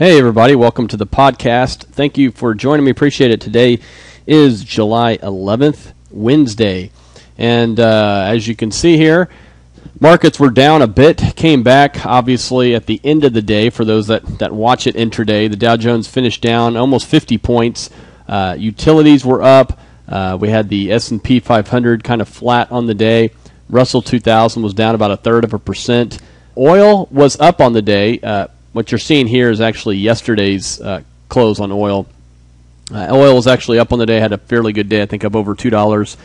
Hey everybody, welcome to the podcast. Thank you for joining me. Appreciate it. Today is July 11th, Wednesday. And as you can see here, markets were down a bit, came back obviously at the end of the day for those that watch it intraday. The Dow Jones finished down almost 50 points. Utilities were up. We had the S&P 500 kind of flat on the day. Russell 2000 was down about 1/3%. Oil was up on the day. What you're seeing here is actually yesterday's close on oil. Oil was actually up on the day, had a fairly good day, I think up over $2.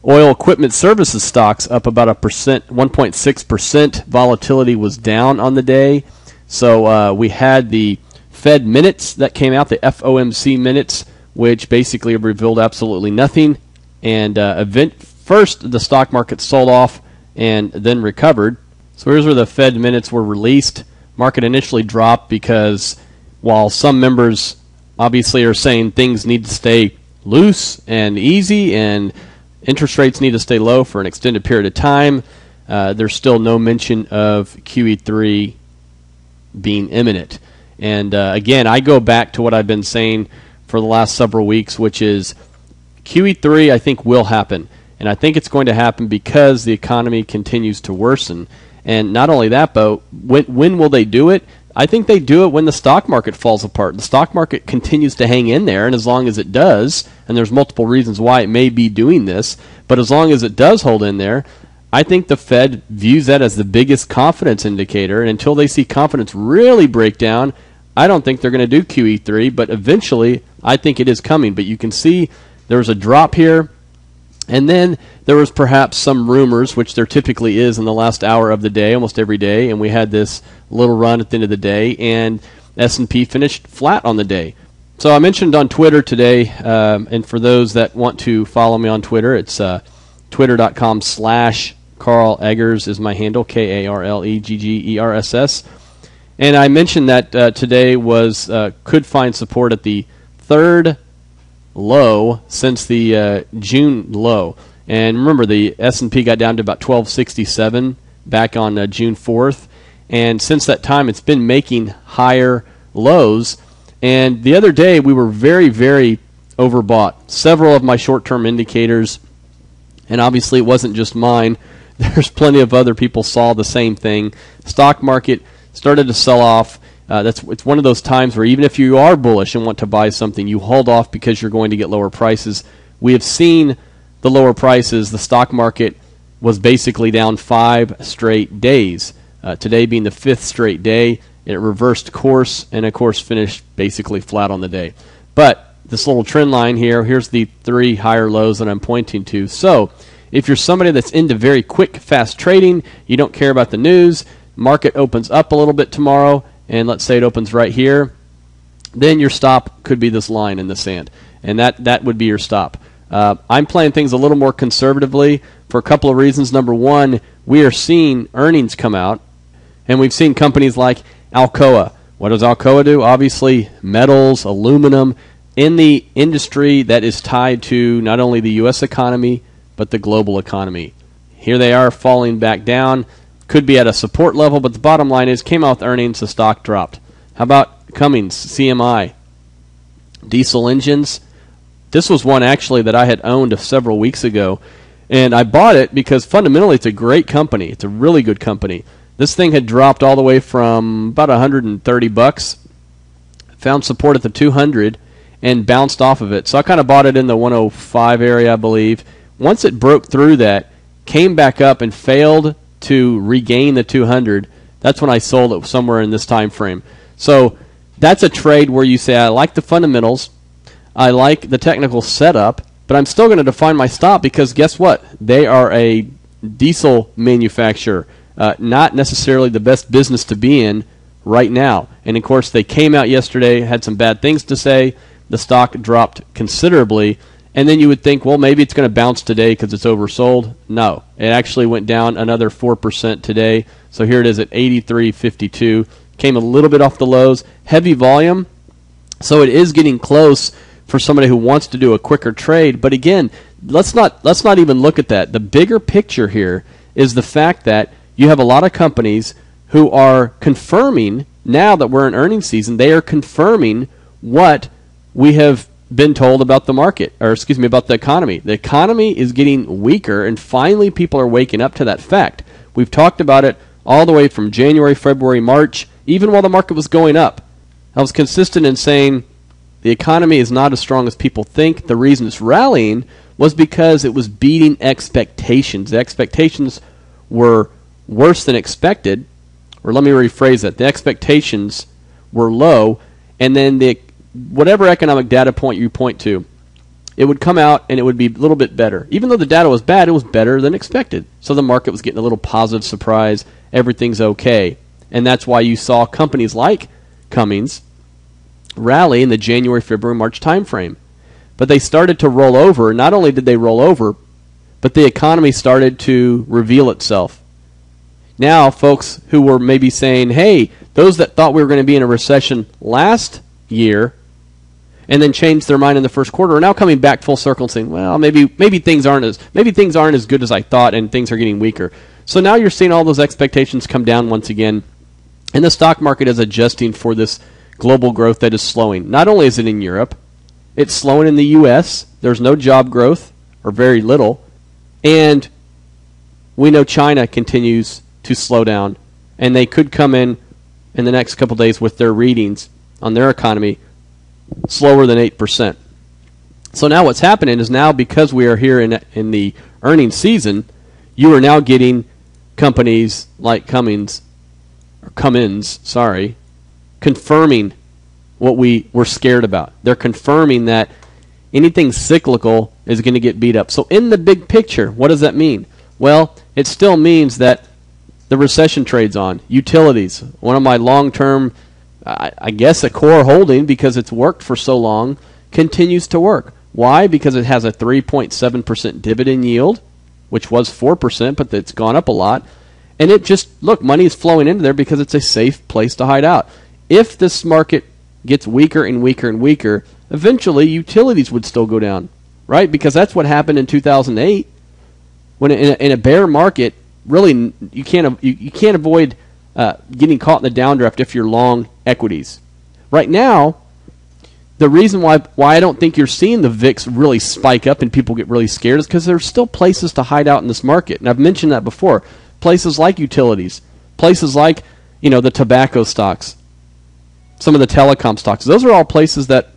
Oil equipment services stocks up about 1.6%. Volatility was down on the day. So we had the Fed minutes that came out, the FOMC minutes, which basically revealed absolutely nothing. And first, the stock market sold off and then recovered. So here's where the Fed minutes were released. Market initially dropped because while some members obviously are saying things need to stay loose and easy and interest rates need to stay low for an extended period of time, there's still no mention of QE3 being imminent. And again, I go back to what I've been saying for the last several weeks, which is QE3 I think will happen. And I think it's going to happen because the economy continues to worsen. And not only that, but when will they do it? I think they do it when the stock market falls apart. The stock market continues to hang in there, and as long as it does, and there's multiple reasons why it may be doing this, but as long as it does hold in there, I think the Fed views that as the biggest confidence indicator, and until they see confidence really break down, I don't think they're going to do QE3, but eventually I think it is coming. But you can see there was a drop here. And then there was perhaps some rumors, which there typically is in the last hour of the day, almost every day, and we had this little run at the end of the day, and S&P finished flat on the day. So I mentioned on Twitter today, and for those that want to follow me on Twitter, it's twitter.com/Karl Eggerss is my handle, KarleEggerss. And I mentioned that today could find support at the third low since the June low. And remember, the S&P got down to about 1267 back on June 4th. And since that time, it's been making higher lows. And the other day, we were very, very overbought. Several of my short-term indicators, and obviously it wasn't just mine. There's plenty of other people saw the same thing. Stock market started to sell off. It's one of those times where even if you are bullish and want to buy something, you hold off because you're going to get lower prices. We have seen the lower prices. The stock market was basically down 5 straight days. Today being the 5th straight day, it reversed course and, of course, finished basically flat on the day. But this little trend line here, here's the 3 higher lows that I'm pointing to. So if you're somebody that's into very quick, fast trading, you don't care about the news, market opens up a little bit tomorrow, and let's say it opens right here, then your stop could be this line in the sand. And that would be your stop. I'm playing things a little more conservatively for a couple of reasons. Number one, we are seeing earnings come out, and we've seen companies like Alcoa. What does Alcoa do? Obviously, metals, aluminum, in the industry that is tied to not only the U.S. economy, but the global economy. Here they are falling back down. Could be at a support level, but the bottom line is came out with earnings, the stock dropped. How about Cummins, CMI, diesel engines? This was one actually that I had owned several weeks ago, and I bought it because fundamentally it's a great company. It's a really good company. This thing had dropped all the way from about $130, found support at the 200, and bounced off of it. So I kind of bought it in the 105 area, I believe. Once it broke through that, came back up and failed to regain the 200, that's when I sold it somewhere in this time frame. So that's a trade where you say, I like the fundamentals, I like the technical setup, but I'm still going to define my stop because guess what? They are a diesel manufacturer, not necessarily the best business to be in right now. And of course, they came out yesterday, had some bad things to say. The stock dropped considerably. And then you would think, well, maybe it's going to bounce today because it's oversold. No, it actually went down another 4% today. So here it is at 83.52. Came a little bit off the lows. Heavy volume. So it is getting close for somebody who wants to do a quicker trade. But again, let's not even look at that. The bigger picture here is the fact that you have a lot of companies who are confirming now that we're in earnings season, they are confirming what we have been told about the market, or excuse me, about the economy. The economy is getting weaker, and finally people are waking up to that fact. We've talked about it all the way from January, February, March, even while the market was going up. I was consistent in saying the economy is not as strong as people think. The reason it's rallying was because it was beating expectations. The expectations were worse than expected, or let me rephrase that. The expectations were low, and then whatever economic data point you point to, it would come out and it would be a little bit better. Even though the data was bad, it was better than expected. So the market was getting a little positive surprise. Everything's okay. And that's why you saw companies like Cummins rally in the January, February, March timeframe. But they started to roll over. Not only did they roll over, but the economy started to reveal itself. Now, folks who were maybe saying, hey, those that thought we were going to be in a recession last year and then changed their mind in the first quarter are now coming back full circle and saying, well, maybe things aren't as good as I thought, and things are getting weaker. So now you're seeing all those expectations come down once again, and the stock market is adjusting for this global growth that is slowing. Not only is it in Europe, it's slowing in the U.S. There's no job growth, or very little, and we know China continues to slow down, and they could come in the next couple days with their readings on their economy slower than 8%. So now what's happening is, now because we are here in the earnings season, you are now getting companies like Cummins, confirming what we were scared about. They're confirming that anything cyclical is going to get beat up. So in the big picture, what does that mean? Well, it still means that the recession trades on. Utilities, one of my long-term, I guess a core holding because it's worked for so long, continues to work. Why? Because it has a 3.7% dividend yield, which was 4%, but it's gone up a lot. And it just, look, money is flowing into there because it's a safe place to hide out. If this market gets weaker and weaker and weaker, eventually utilities would still go down, right? Because that's what happened in 2008. When in a bear market, really you can't avoid getting caught in the downdraft if you're long equities. Right now, the reason why I don't think you're seeing the VIX really spike up and people get really scared is because there's still places to hide out in this market. And I've mentioned that before. Places like utilities, places like, the tobacco stocks, some of the telecom stocks. Those are all places that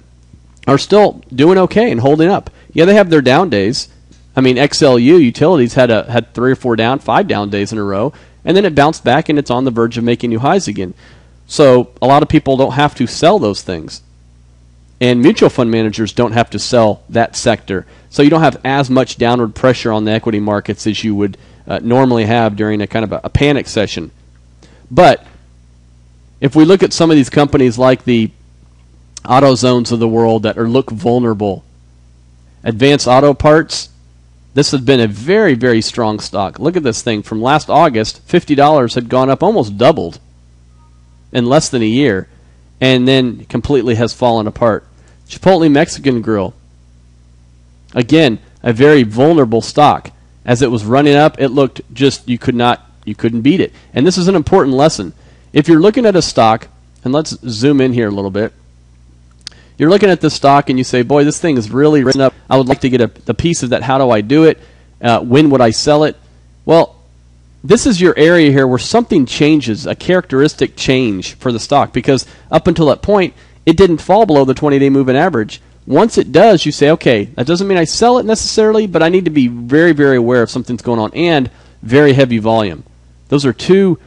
are still doing okay and holding up. Yeah, they have their down days. I mean, XLU utilities had 3 or 4 down, 5 down days in a row, and then it bounced back and it's on the verge of making new highs again. So a lot of people don't have to sell those things. And mutual fund managers don't have to sell that sector. So you don't have as much downward pressure on the equity markets as you would normally have during a kind of a panic session. But if we look at some of these companies like the AutoZones of the world that look vulnerable, Advanced Auto Parts, this has been a very, very strong stock. Look at this thing. From last August, $50 had gone up, almost doubled in less than a year, and then completely has fallen apart. Chipotle Mexican Grill, again, a very vulnerable stock. As it was running up, it looked just, you couldn't beat it. And this is an important lesson. If you're looking at a stock, and let's zoom in here a little bit. You're looking at this stock and you say, boy, this thing is really risen up. I would like to get a piece of that. How do I do it? When would I sell it? Well, this is your area here where something changes, a characteristic change for the stock, because up until that point, it didn't fall below the 20-day moving average. Once it does, you say, okay, that doesn't mean I sell it necessarily, but I need to be very, very aware if something's going on, and very heavy volume. Those are two,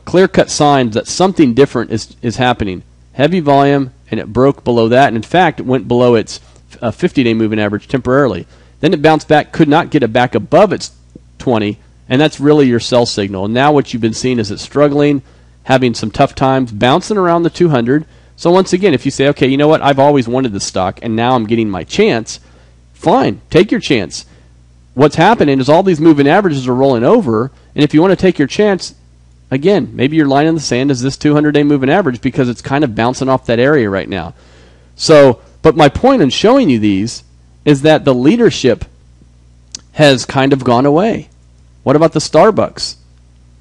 clear-cut signs that something different is happening. Heavy volume, and it broke below that, and in fact, it went below its 50-day moving average temporarily. Then it bounced back, could not get it back above its 20, and that's really your sell signal. And now what you've been seeing is it's struggling, having some tough times, bouncing around the 200. So once again, if you say, okay, you know what, I've always wanted this stock, and now I'm getting my chance, fine, take your chance. What's happening is all these moving averages are rolling over, and if you want to take your chance, again, maybe your line in the sand is this 200-day moving average because it's kind of bouncing off that area right now. So, but my point in showing you these is that the leadership has kind of gone away. What about the Starbucks?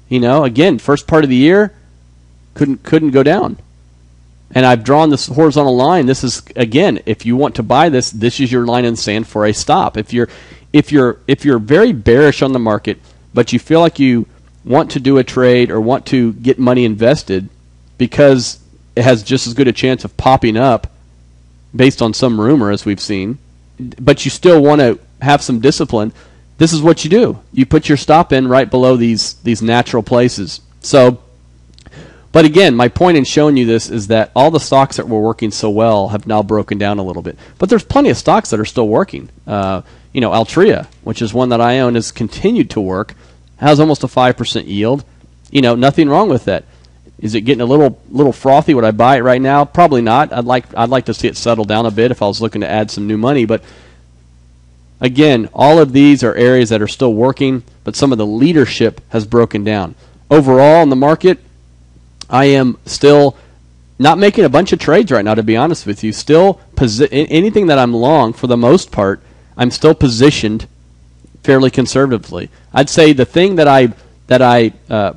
Again, first part of the year, couldn't go down. And I've drawn this horizontal line. This is, again, if you want to buy this, this is your line in the sand for a stop. If you're very bearish on the market, but you feel like you want to do a trade or want to get money invested because it has just as good a chance of popping up based on some rumor as we've seen, but you still want to have some discipline, this is what you do. You put your stop in right below these natural places. So, but again, my point in showing you this is that all the stocks that were working so well have now broken down a little bit. But there's plenty of stocks that are still working. Altria, which is one that I own, has continued to work, has almost a 5% yield. Nothing wrong with that. Is it getting a little frothy? Would I buy it right now? Probably not. I'd like to see it settle down a bit if I was looking to add some new money. But again, all of these are areas that are still working, but some of the leadership has broken down. Overall in the market, I am still not making a bunch of trades right now, to be honest with you. Still, anything that I'm long, for the most part, I'm still positioned fairly conservatively. I'd say the thing that I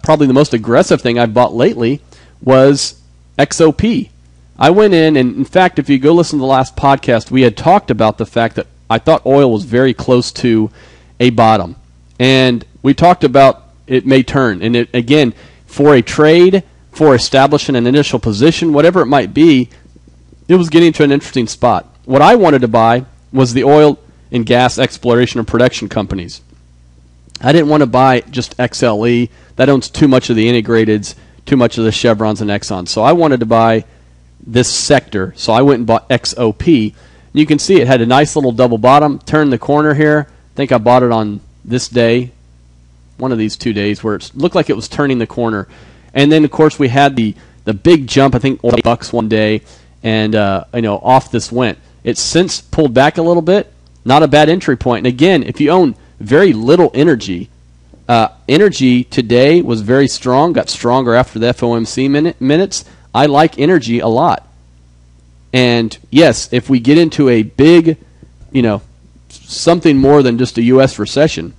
probably the most aggressive thing I've bought lately was XOP. I went in, and in fact, if you go listen to the last podcast, we had talked about the fact that I thought oil was very close to a bottom. And we talked about it may turn. And again, for a trade, for establishing an initial position, whatever it might be, it was getting to an interesting spot. What I wanted to buy was the oil and gas exploration and production companies. I didn't want to buy just XLE. That owns too much of the integrateds, too much of the Chevrons and Exxons. So I wanted to buy this sector. So I went and bought XOP. You can see it had a nice little double bottom, turned the corner here. I think I bought it on this day, one of these 2 days, where it looked like it was turning the corner. And then, of course, we had the big jump, I think $8 one day, and off this went. It's since pulled back a little bit. Not a bad entry point. And again, if you own very little energy, energy today was very strong, got stronger after the FOMC minutes. I like energy a lot. And yes, if we get into a big, something more than just a U.S. recession,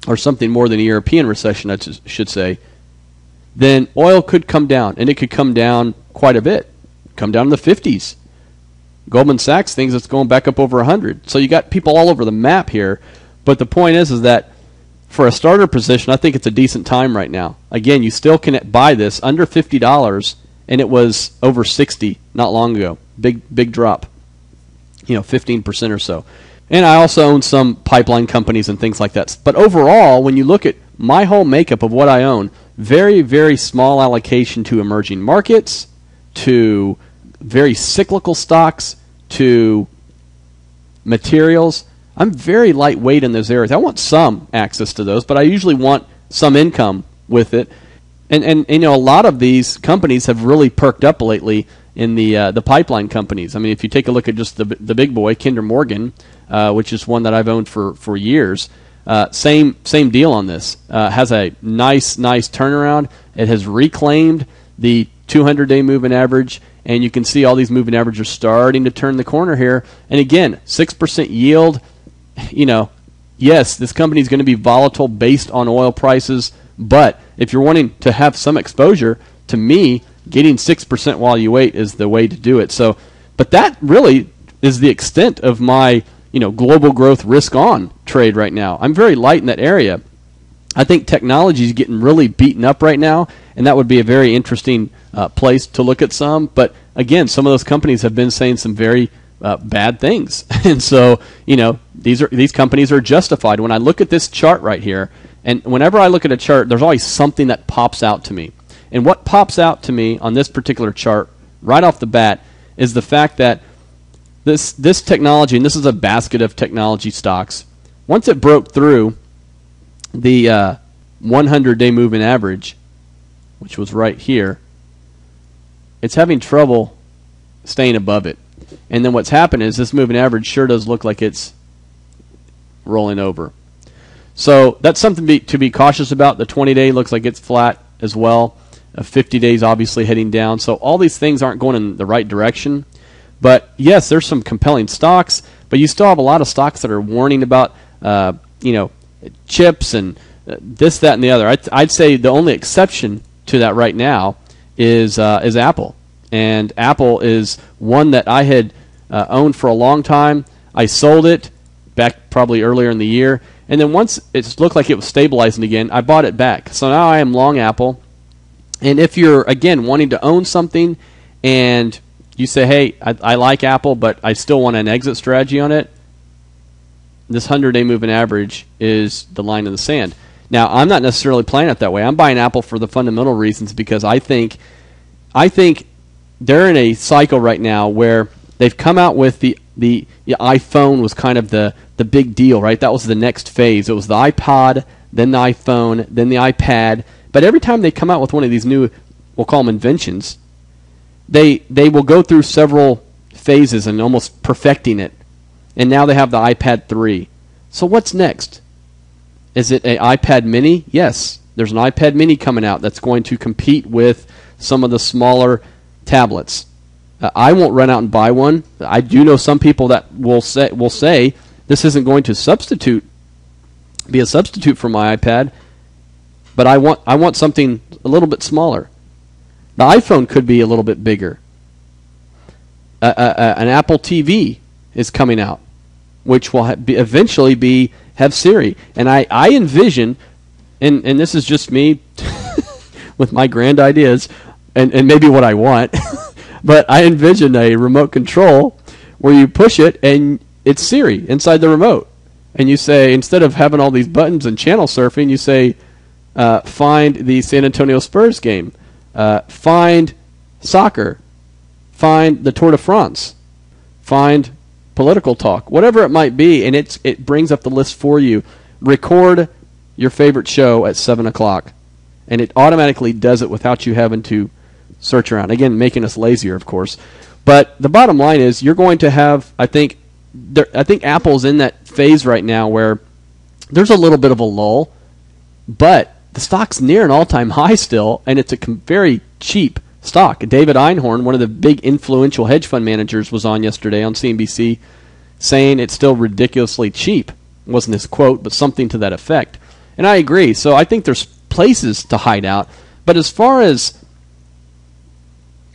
or something more than a European recession, I should say, then oil could come down, and it could come down quite a bit, come down to the 50s. Goldman Sachs thinks it's going back up over 100. So you got people all over the map here. But the point is that for a starter position, I think it's a decent time right now. Again, you still can buy this under $50, and it was over 60 not long ago. Big drop, 15% or so. And I also own some pipeline companies and things like that. But overall, when you look at my whole makeup of what I own, very, very small allocation to emerging markets, to very cyclical stocks, to materials. I'm very lightweight in those areas. I want some access to those, but I usually want some income with it. And a lot of these companies have really perked up lately in the pipeline companies. I mean, if you take a look at just the big boy, Kinder Morgan, which is one that I've owned for years, same deal on this. Has a nice turnaround. It has reclaimed the 200-day moving average, and you can see all these moving averages are starting to turn the corner here. And again, 6% yield. Yes, this company is going to be volatile based on oil prices, but if you're wanting to have some exposure, to me, getting 6% while you wait is the way to do it. So, but that really is the extent of my global growth risk on trade right now. I'm very light in that area. I think technology is getting really beaten up right now, and that would be a very interesting place to look at some. But again, some of those companies have been saying some very bad things, and so these companies are justified. When I look at this chart right here, and whenever I look at a chart, there's always something that pops out to me. And what pops out to me on this particular chart right off the bat is the fact that this technology, and this is a basket of technology stocks, once it broke through the 100-day moving average, which was right here, it's having trouble staying above it. And then what's happened is this moving average sure does look like it's rolling over. So that's something to be cautious about. The 20-day looks like it's flat as well. 50 days obviously heading down. So all these things aren't going in the right direction. But yes, there's some compelling stocks, but you still have a lot of stocks that are warning about chips and this, that, and the other. I'd say the only exception to that right now is Apple. And Apple is one that I had owned for a long time. I sold it back probably earlier in the year. And then once it looked like it was stabilizing again, I bought it back. So now I am long Apple. And if you're, again, wanting to own something and you say, hey, I like Apple, but I still want an exit strategy on it, this 100-day moving average is the line in the sand. Now, I'm not necessarily playing it that way. I'm buying Apple for the fundamental reasons because I think they're in a cycle right now where they've come out with the iPhone was kind of the big deal, right? That was the next phase. It was the iPod, then the iPhone, then the iPad. But every time they come out with one of these new, we'll call them inventions, they will go through several phases and almost perfecting it. And now they have the iPad 3. So what's next? Is it an iPad mini? Yes. There's an iPad mini coming out that's going to compete with some of the smaller tablets. I won't run out and buy one. I do know some people that will say this isn't going to be a substitute for my iPad, but I want something a little bit smaller. The iPhone could be a little bit bigger. An Apple TV is coming out, which will eventually have Siri. And I envision, and this is just me with my grand ideas, and maybe what I want, but I envision a remote control where you push it and it's Siri inside the remote. And you say, instead of having all these buttons and channel surfing, you say, find the San Antonio Spurs game, find soccer, find the Tour de France, find political talk, whatever it might be, and it brings up the list for you. Record your favorite show at 7 o'clock, and it automatically does it without you having to search around. Again, making us lazier, of course. But the bottom line is you're going to have, I think Apple's in that phase right now where there's a little bit of a lull, but the stock's near an all-time high still, and it's a very cheap stock. David Einhorn, one of the big influential hedge fund managers, was on yesterday on CNBC saying it's still ridiculously cheap. It wasn't his quote, but something to that effect. And I agree. So I think there's places to hide out. But as far as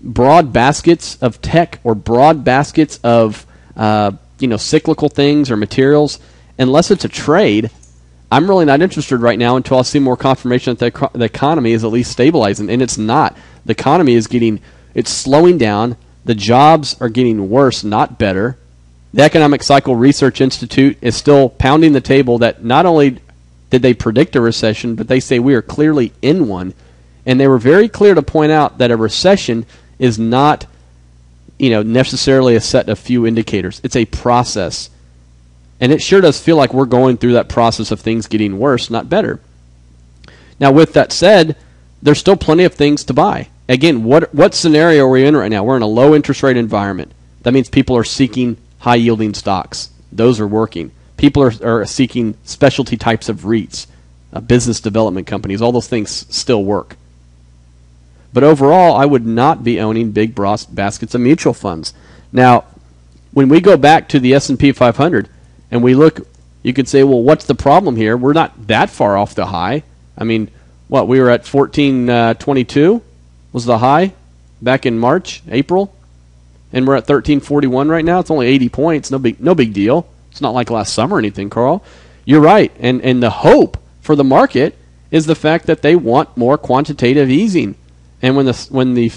broad baskets of tech or broad baskets of cyclical things or materials, unless it's a trade, I'm really not interested right now until I see more confirmation that the economy is at least stabilizing, and it's not. The economy is it's slowing down. The jobs are getting worse, not better. The Economic Cycle Research Institute is still pounding the table that not only did they predict a recession, but they say we are clearly in one, and they were very clear to point out that a recession is not necessarily a set of few indicators. It's a process. And it sure does feel like we're going through that process of things getting worse, not better. Now, with that said, there's still plenty of things to buy. Again, what scenario are we in right now? We're in a low interest rate environment. That means people are seeking high-yielding stocks. Those are working. People are seeking specialty types of REITs, business development companies. All those things still work. But overall, I would not be owning big baskets of mutual funds. Now, when we go back to the S&P 500 and we look, you could say, well, what's the problem here? We're not that far off the high. I mean, we were at 1422 was the high back in March, April, and we're at 1341 right now. It's only 80 points, no big deal. It's not like last summer or anything, Karl. You're right, and the hope for the market is the fact that they want more quantitative easing. And when the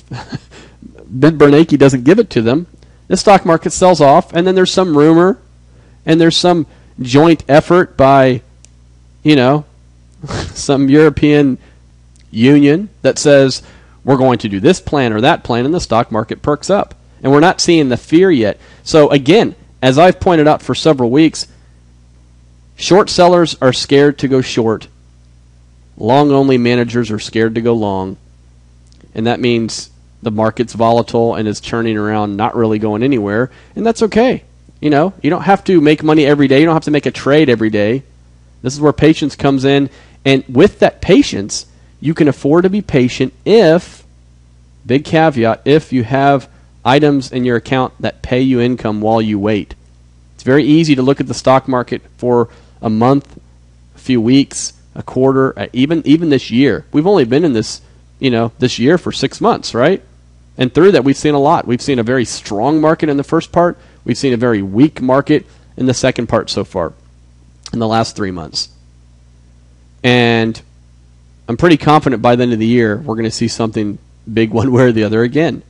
Ben Bernanke doesn't give it to them, the stock market sells off, and then there's some rumor, and there's some joint effort by, some European Union that says we're going to do this plan or that plan, and the stock market perks up. And we're not seeing the fear yet. So again, as I've pointed out for several weeks, short sellers are scared to go short. Long-only managers are scared to go long. And that means the market's volatile and is turning around, not really going anywhere. And that's okay. You don't have to make money every day. You don't have to make a trade every day. This is where patience comes in. And with that patience, you can afford to be patient if, big caveat, if you have items in your account that pay you income while you wait. It's very easy to look at the stock market for a month, a few weeks, a quarter, even this year. We've only been in this this year for 6 months, right? And through that, we've seen a lot. We've seen a very strong market in the first part. We've seen a very weak market in the second part so far in the last 3 months. And I'm pretty confident by the end of the year we're going to see something big one way or the other again.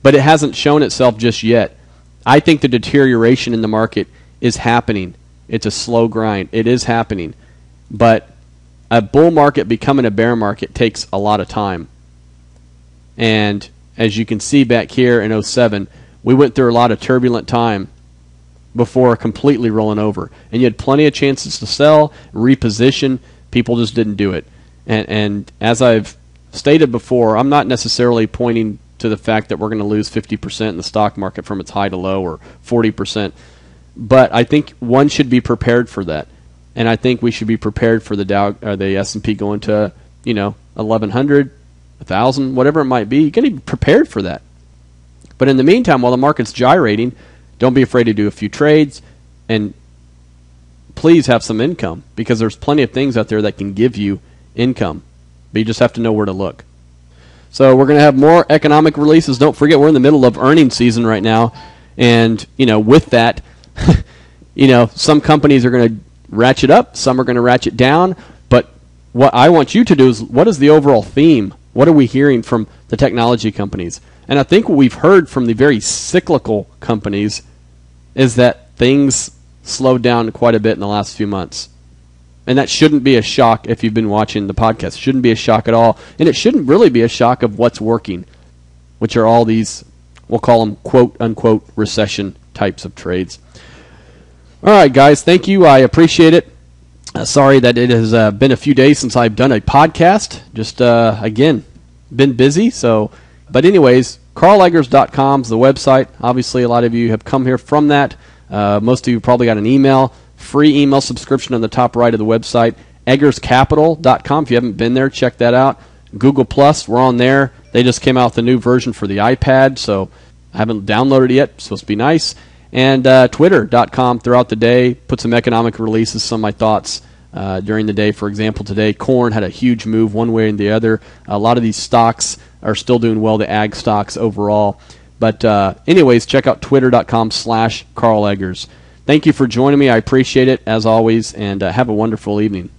But it hasn't shown itself just yet. I think the deterioration in the market is happening. It's a slow grind. It is happening. But a bull market becoming a bear market takes a lot of time. And as you can see back here in 07, we went through a lot of turbulent time before completely rolling over. And you had plenty of chances to sell, reposition. People just didn't do it. And as I've stated before, I'm not necessarily pointing to the fact that we're going to lose 50% in the stock market from its high to low, or 40%. But I think one should be prepared for that. And I think we should be prepared for the S&P going to, 1,100, 1,000, whatever it might be. You got to be prepared for that. But in the meantime, while the market's gyrating, don't be afraid to do a few trades, and please have some income, because there's plenty of things out there that can give you income. But you just have to know where to look. So we're going to have more economic releases. Don't forget, we're in the middle of earnings season right now. And, with that, some companies are going to ratchet up, some are going to ratchet down. But what I want you to do is, what is the overall theme? What are we hearing from the technology companies? And I think what we've heard from the very cyclical companies is that things slowed down quite a bit in the last few months. And that shouldn't be a shock if you've been watching the podcast. It shouldn't be a shock at all. And it shouldn't really be a shock of what's working, which are all these, we'll call them quote-unquote recession types of trades. All right, guys, thank you. I appreciate it. Sorry that it has been a few days since I've done a podcast. Just, again, been busy. But anyways, karleggers.com is the website. Obviously, a lot of you have come here from that. Most of you probably got an email. Free email subscription on the top right of the website. Eggerscapital.com. If you haven't been there, check that out. Google Plus, we're on there. They just came out with a new version for the iPad, so I haven't downloaded it yet. It's supposed to be nice. And Twitter.com throughout the day. Put some economic releases, some of my thoughts during the day. For example, today, corn had a huge move one way and the other. A lot of these stocks are still doing well, the ag stocks overall. But anyways, check out twitter.com/Karl Eggers. Thank you for joining me. I appreciate it, as always, and have a wonderful evening.